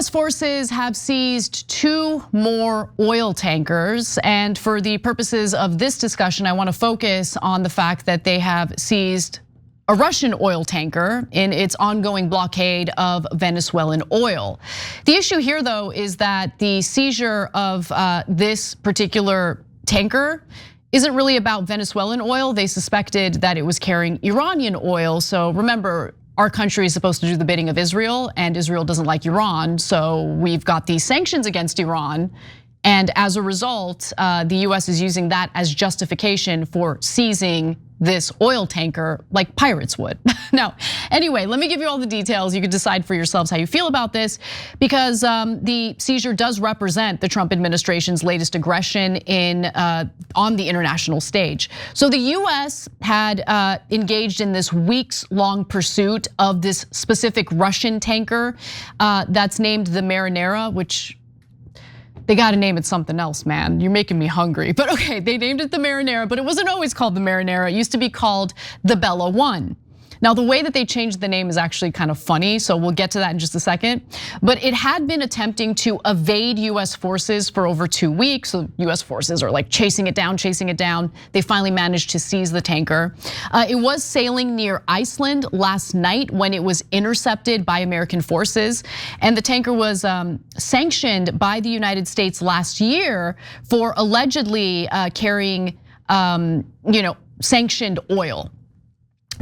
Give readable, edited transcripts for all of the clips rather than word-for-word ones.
US forces have seized 2 more oil tankers, and for the purposes of this discussion, I want to focus on the fact that they have seized a Russian oil tanker in its ongoing blockade of Venezuelan oil. The issue here, though, is that the seizure of this particular tanker isn't really about Venezuelan oil. They suspected that it was carrying Iranian oil. So remember, our country is supposed to do the bidding of Israel, and Israel doesn't like Iran. So we've got these sanctions against Iran. And as a result, the US is using that as justification for seizing this oil tanker like pirates would. Now, anyway, let me give you all the details. You can decide for yourselves how you feel about this, because the seizure does represent the Trump administration's latest aggression on the international stage. So the US had engaged in this weeks-long pursuit of this specific Russian tanker that's named the Marinera, which they gotta name it something else, man. You're making me hungry. But okay, they named it the Marinera, but it wasn't always called the Marinera. It used to be called the Bella One. Now, the way that they changed the name is actually kind of funny, so we'll get to that in just a second. But it had been attempting to evade US forces for over 2 weeks. So US forces are like chasing it down, chasing it down. They finally managed to seize the tanker. It was sailing near Iceland last night when it was intercepted by American forces. And the tanker was sanctioned by the United States last year for allegedly carrying sanctioned oil.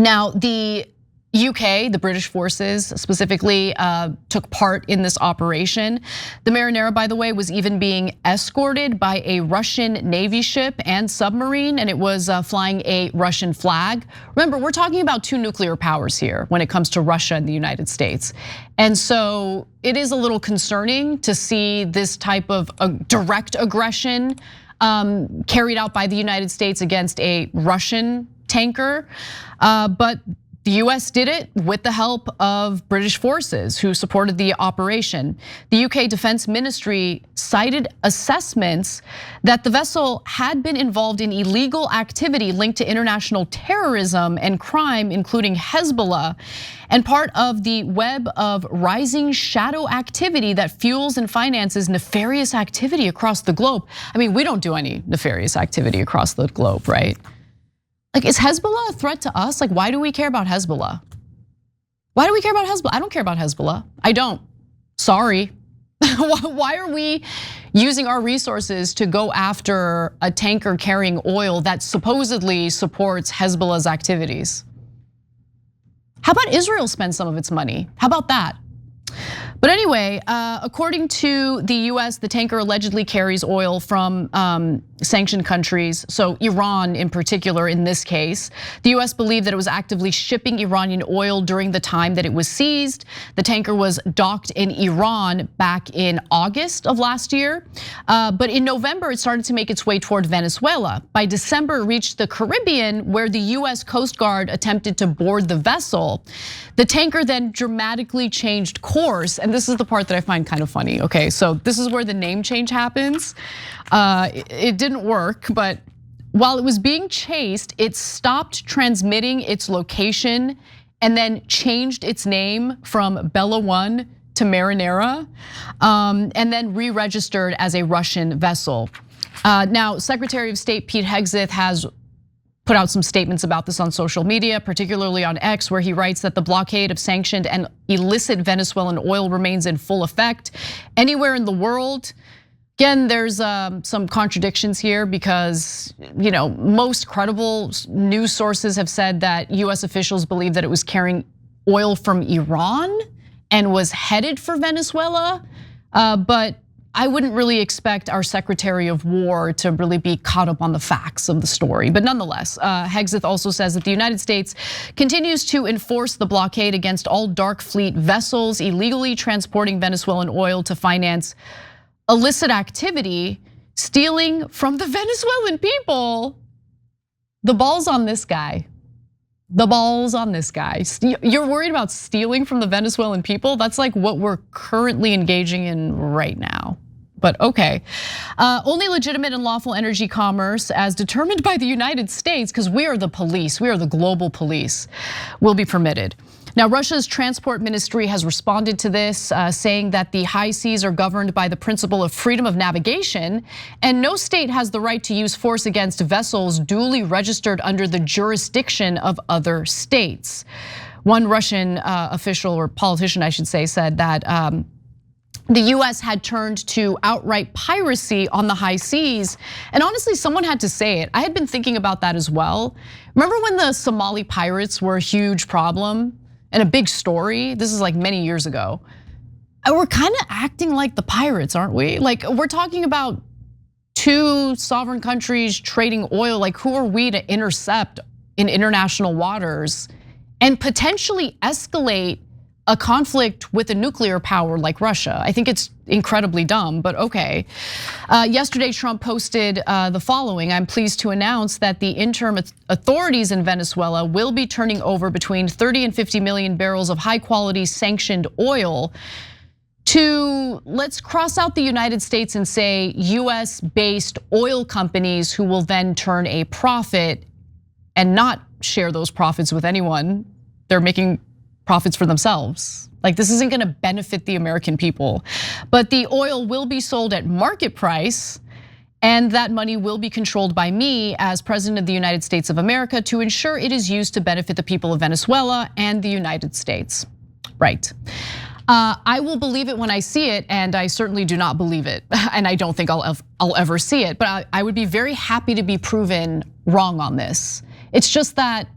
Now, the UK, the British forces specifically, took part in this operation. The Marinera, by the way, was even being escorted by a Russian Navy ship and submarine, and it was flying a Russian flag. Remember, we're talking about 2 nuclear powers here when it comes to Russia and the United States. And so it is a little concerning to see this type of direct aggression carried out by the United States against a Russian tanker, but the US did it with the help of British forces who supported the operation. The UK Defense Ministry cited assessments that the vessel had been involved in illegal activity linked to international terrorism and crime, including Hezbollah, and part of the web of rising shadow activity that fuels and finances nefarious activity across the globe. I mean, we don't do any nefarious activity across the globe, right? Like, is Hezbollah a threat to us? Like, why do we care about Hezbollah? Why do we care about Hezbollah? I don't care about Hezbollah. I don't. Sorry. Why are we using our resources to go after a tanker carrying oil that supposedly supports Hezbollah's activities? How about Israel spend some of its money? How about that? But anyway, according to the US, the tanker allegedly carries oil from sanctioned countries, so Iran in particular in this case. The US believed that it was actively shipping Iranian oil during the time that it was seized. The tanker was docked in Iran back in August of last year. But in November, it started to make its way toward Venezuela. By December, it reached the Caribbean, where the US Coast Guard attempted to board the vessel. The tanker then dramatically changed course, and this is the part that I find kind of funny. Okay, so this is where the name change happens. It didn't work, but while it was being chased, it stopped transmitting its location and then changed its name from Bella One to Marinera, and then re-registered as a Russian vessel. Now, Secretary of State Pete Hegseth has put out some statements about this on social media, particularly on X, where he writes that the blockade of sanctioned and illicit Venezuelan oil remains in full effect anywhere in the world. Again, there's some contradictions here because most credible news sources have said that US officials believe that it was carrying oil from Iran and was headed for Venezuela, but I wouldn't really expect our Secretary of War to really be caught up on the facts of the story. But nonetheless, Hegseth also says that the United States continues to enforce the blockade against all dark fleet vessels illegally transporting Venezuelan oil to finance illicit activity, stealing from the Venezuelan people. The ball's on this guy. The ball's on this guy. You're worried about stealing from the Venezuelan people? That's like what we're currently engaging in right now. But okay, only legitimate and lawful energy commerce as determined by the United States, because we are the police, we are the global police, will be permitted. Now, Russia's transport ministry has responded to this, saying that the high seas are governed by the principle of freedom of navigation, and no state has the right to use force against vessels duly registered under the jurisdiction of other states. One Russian official, or politician, I should say, said that the US had turned to outright piracy on the high seas. And honestly, someone had to say it. I had been thinking about that as well. Remember when the Somali pirates were a huge problem and a big story? This is like many years ago. And we're kind of acting like the pirates, aren't we? Like, we're talking about two sovereign countries trading oil. Like, who are we to intercept in international waters and potentially escalate a conflict with a nuclear power like Russia? I think it's incredibly dumb, but okay. Yesterday, Trump posted the following: "I'm pleased to announce that the interim authorities in Venezuela will be turning over between 30 and 50 million barrels of high quality sanctioned oil to, let's cross out the United States and say US based oil companies who will then turn a profit and not share those profits with anyone. They're making profits for themselves. Like, this isn't gonna benefit the American people. But the oil will be sold at market price, and that money will be controlled by me as President of the United States of America to ensure it is used to benefit the people of Venezuela and the United States." Right. I will believe it when I see it, and I certainly do not believe it. And I don't think I'll ever see it, but I would be very happy to be proven wrong on this. It's just that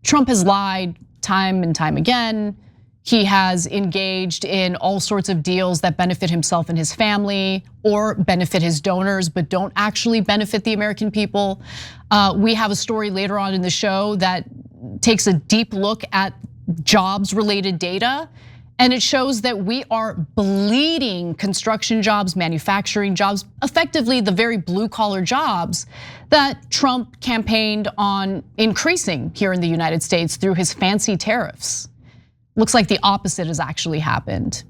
Trump has lied time and time again. He has engaged in all sorts of deals that benefit himself and his family or benefit his donors, but don't actually benefit the American people. We have a story later on in the show that takes a deep look at jobs related data, and it shows that we are bleeding construction jobs, manufacturing jobs, effectively the very blue collar jobs that Trump campaigned on increasing here in the United States through his fancy tariffs. Looks like the opposite has actually happened.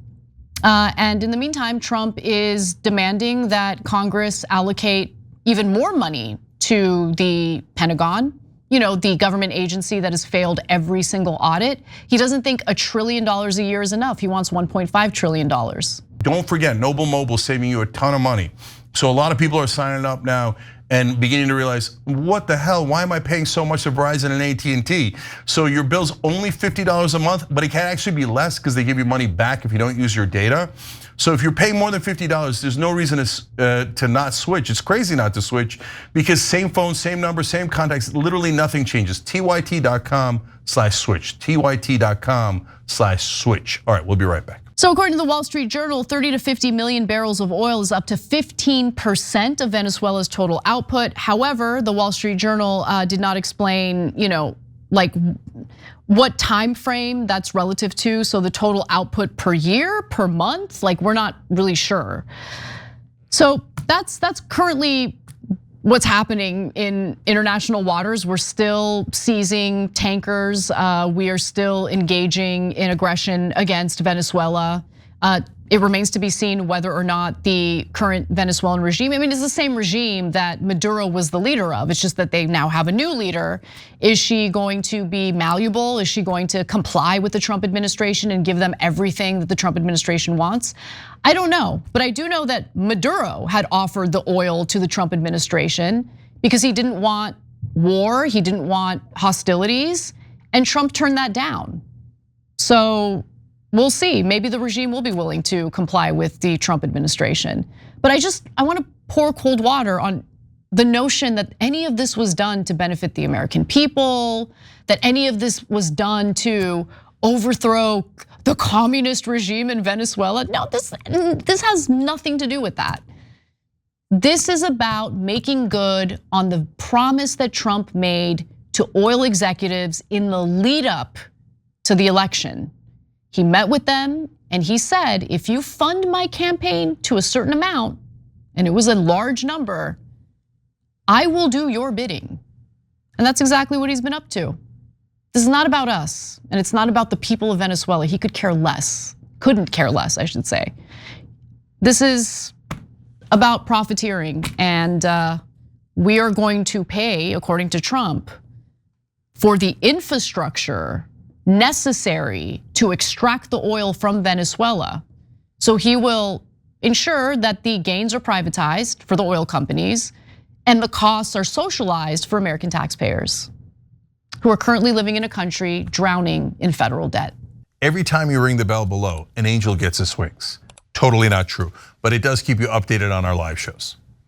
And in the meantime, Trump is demanding that Congress allocate even more money to the Pentagon, the government agency that has failed every single audit. He doesn't think $1 trillion a year is enough. He wants $1.5 trillion. Don't forget, Noble Mobile saving you a ton of money. So a lot of people are signing up now and beginning to realize, what the hell, why am I paying so much to Verizon and AT&T? So your bill's only $50 a month, but it can actually be less because they give you money back if you don't use your data. So if you're paying more than $50, there's no reason to not switch. It's crazy not to switch because same phone, same number, same contacts, literally nothing changes. TYT.com/switch, TYT.com/switch. All right, we'll be right back. So according to the Wall Street Journal, 30 to 50 million barrels of oil is up to 15% of Venezuela's total output. However, the Wall Street Journal did not explain, like what time frame that's relative to. So the total output per year, per month, like we're not really sure. So that's currently what's happening in international waters. We're still seizing tankers. We are still engaging in aggression against Venezuela. It remains to be seen whether or not the current Venezuelan regime, it's the same regime that Maduro was the leader of. It's just that they now have a new leader. Is she going to be malleable? Is she going to comply with the Trump administration and give them everything that the Trump administration wants? I don't know, but I do know that Maduro had offered the oil to the Trump administration because he didn't want war, he didn't want hostilities, and Trump turned that down. So we'll see, maybe the regime will be willing to comply with the Trump administration. But I want to pour cold water on the notion that any of this was done to benefit the American people, that any of this was done to overthrow the communist regime in Venezuela. No, this has nothing to do with that. This is about making good on the promise that Trump made to oil executives in the lead up to the election. He met with them and he said, if you fund my campaign to a certain amount, and it was a large number, I will do your bidding. And that's exactly what he's been up to. This is not about us, and it's not about the people of Venezuela. He could care less, couldn't care less, I should say. This is about profiteering, and we are going to pay, according to Trump, for the infrastructure necessary to extract the oil from Venezuela. So he will ensure that the gains are privatized for the oil companies and the costs are socialized for American taxpayers who are currently living in a country drowning in federal debt. Every time you ring the bell below, an angel gets his wings. Totally not true, but it does keep you updated on our live shows.